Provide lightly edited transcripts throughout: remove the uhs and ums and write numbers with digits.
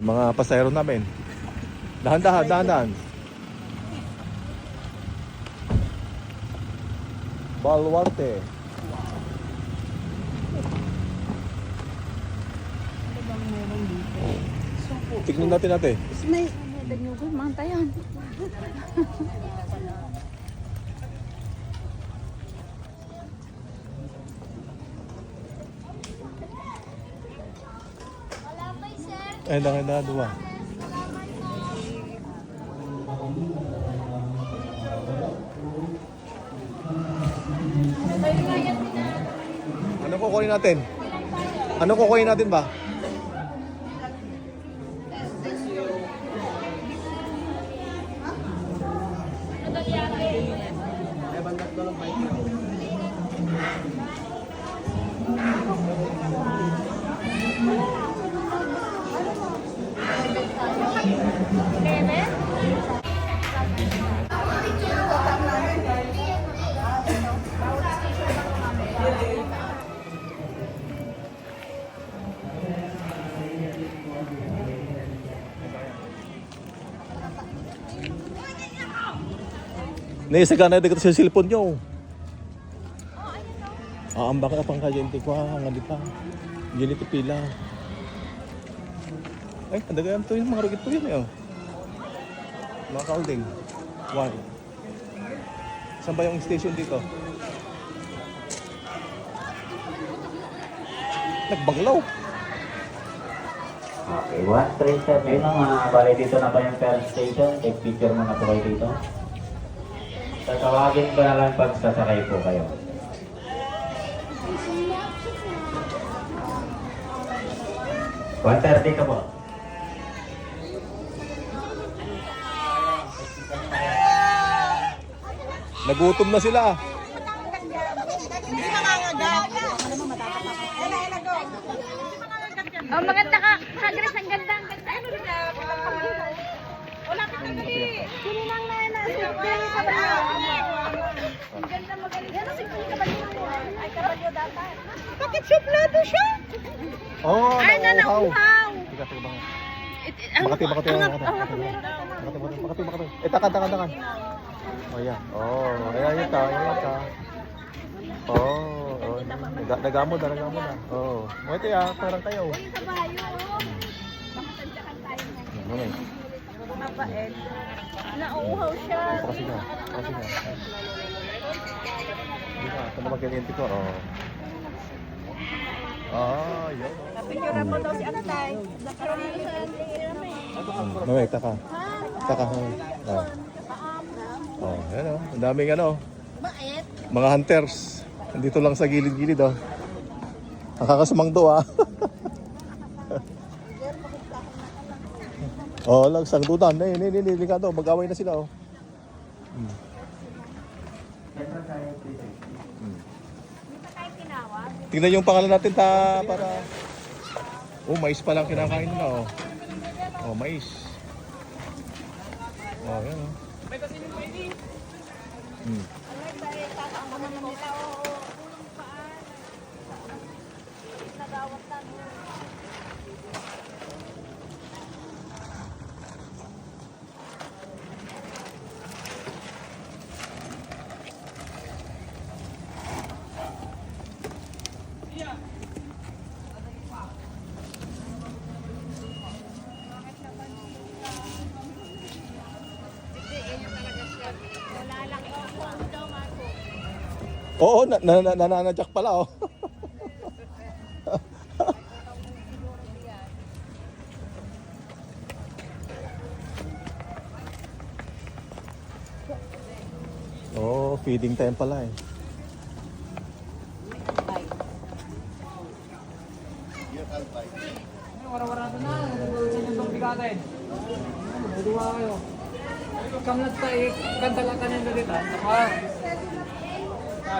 Mga pasahero namin. Dahan-dahan, dahan-dahan. Baluarte. Tignan natin natin. May danyugan, mga tayan. Eh, dahan-dahan, dua. Ano kukunin natin? Ano kukunin natin ba? Naisa ka na dito sa cellphone nyo. Ang baka pang kajente ko ang hindi pa. Hindi ito pila. Ay, andagayam to yung mga rugit to yun eh. Mga kaulding. One. Saan ba yung station dito? Nagbanglaw. Okay, 137 yun ang bali dito na pa yung first station. Take picture muna po kayo dito. Tatawagin ko na lang pag sasakay po kayo. $130 ka po. Nagutom na sila. Oh, maganda ka. Kagres, ang ganda. Ang ganda. Ano rin na? Wala ka na dali. Sino lang na yun? Ang ganda, magaling. Yan ang siguro kabalyo. Ay, kabalyo data. Bakit suplado siya? Oh, Ay, nanauhaw. Tiga, tiga bang. Makati. Takan. Oh, yan. Oh, ayan ta. Oh, nagamo na. Oh, ito ya, parang kayo. Uy, sa bayo. Bakit tantyakan tayo ngayon? Ano eh? Mabait. Nauuhaw siya. Kasi nga. Hindi ka, ito naman ganyan ko. Oh. Ah, yun. Napicture mo daw si Antay. Mamay, taka. Oh, yan oh. Ang daming ano. Bakit? Mga hunters. Nandito lang sa gilid-gilid oh. Nakakasumang do ah. Oh, lang sang dudan. Ligado, mag-away na sila oh. Tingnan yung pangalan natin para oh, mais pa lang kinakain nila oh. Oh, mais. Oh, yan oh. Oo, nananadyak pala oh. Oh, feeding time pala eh. Wara-wara na. Sino itong bigatin? Duwa kayo. Kamlat tayo. Ganda lang kanin na dito. Saka.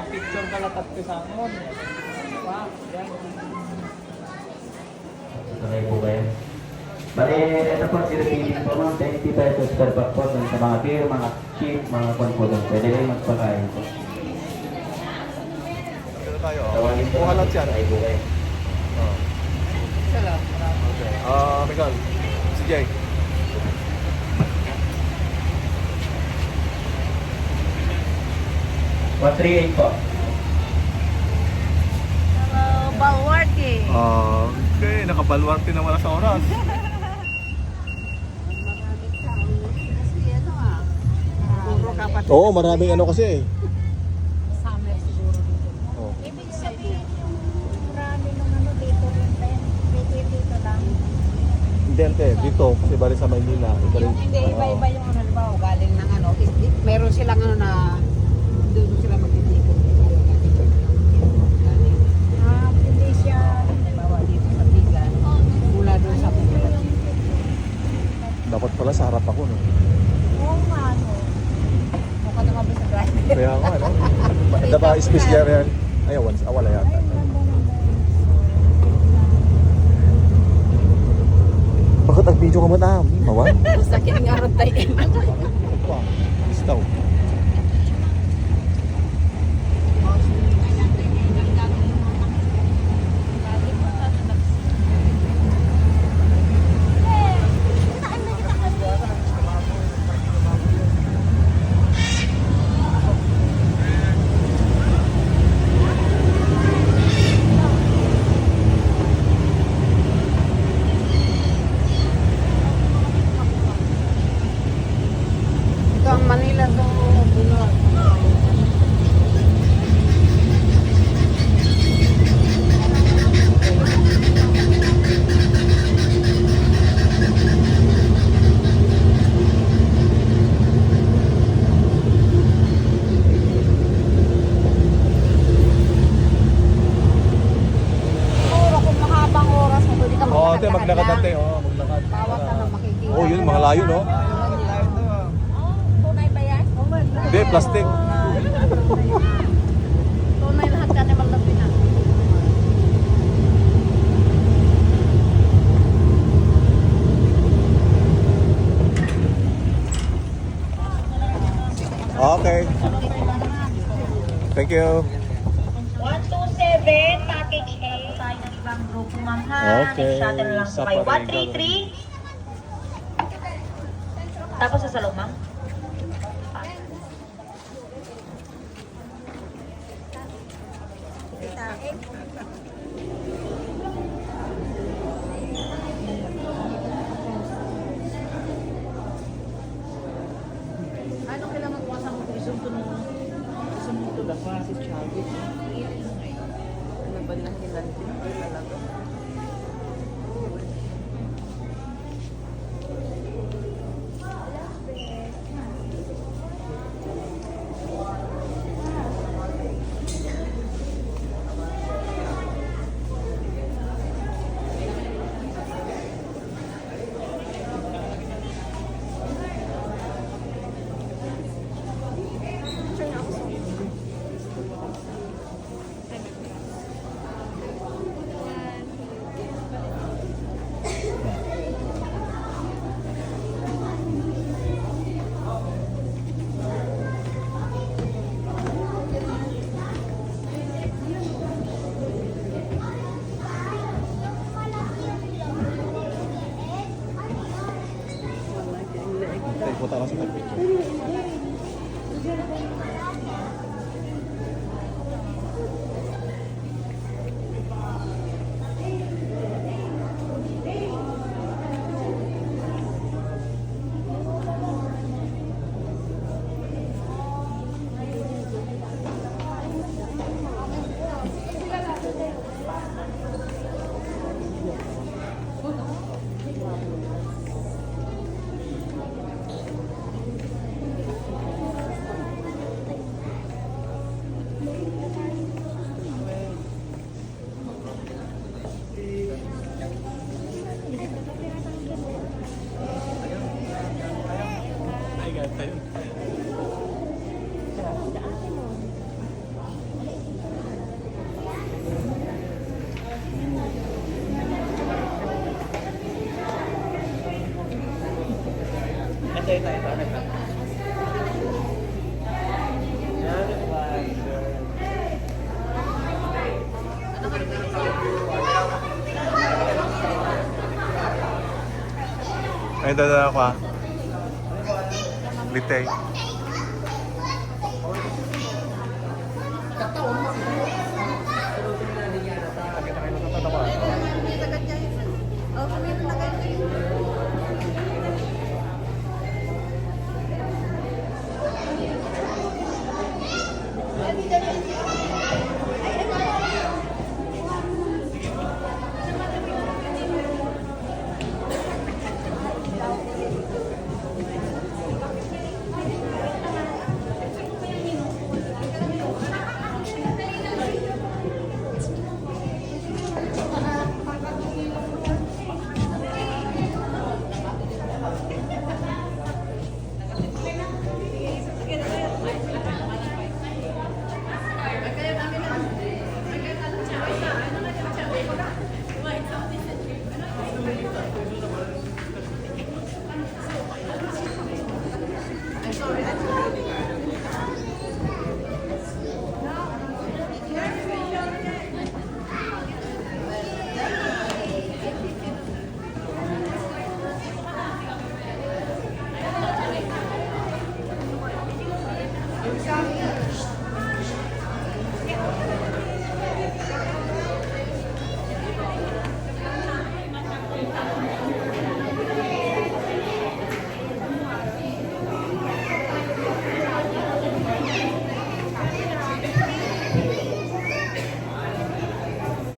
Picture ka latat ko sa amon. Diba? Yan. Sakay po kayo. Bali, ito po, siripilin po mga 20 pesos per pack po sa mga beer, mga chip, mga konpodong. Pwede kayo magpakain po. Dito tayo oh. Tawagin po. Kuhalat yan. Sakay po kayo. Oh. Sala. Okay. Miguel. Jay. $138 po. Balwarte. Okay, nakabalwarte na wala sa oras. Puro kapatid. Oo, maraming ano kasi. Summer siguro dito. Oh. Ibig sabihin yung marami ng ano dito rin tayo. Dito lang. Hindi, ante, dito kasi bali sa Maynila. Iba rin. Hindi, iba-iba yung ano, halimbawa, galing ng ano, meron silang ano na doon sila magtitipid. Hindi siya, halimbawa dito sa Bigan, mula doon sa Bigan. Dapat pala sa harap ako, no? Oo nga, ano. Mukha naman ba sa driver? Kaya nga, no? Diba, special yan? Ay, wala yata. Bakit nag-video ka mo na? Mawan? Sakit ng arot tayo. Opa, istaw. Ito ang Manila to. Siguro kung mahabang oras mo, pwede ka Oo, ate, maglakad lang. ate. Oo, maglakad. Bawat ano makikita. Oh, yun, mga layo, no? Tunay ba yan? Hindi, plastic. Tunay lahat ka naman lang pinan. Okay. Thank you. 127, package A. Tayo ng ibang grupo, ma'am ha. Okay, Next shuttle lang po sa kayo. Parigal. 133. Tapos sa salong, ma'am. Ano kailangan ko sa mga isang tunong isang muto na pa si Chavi? Ano ba na hilante talaga? Ate, punta ka sa picture. Ay, dadala ko ah. Litay. Kataon.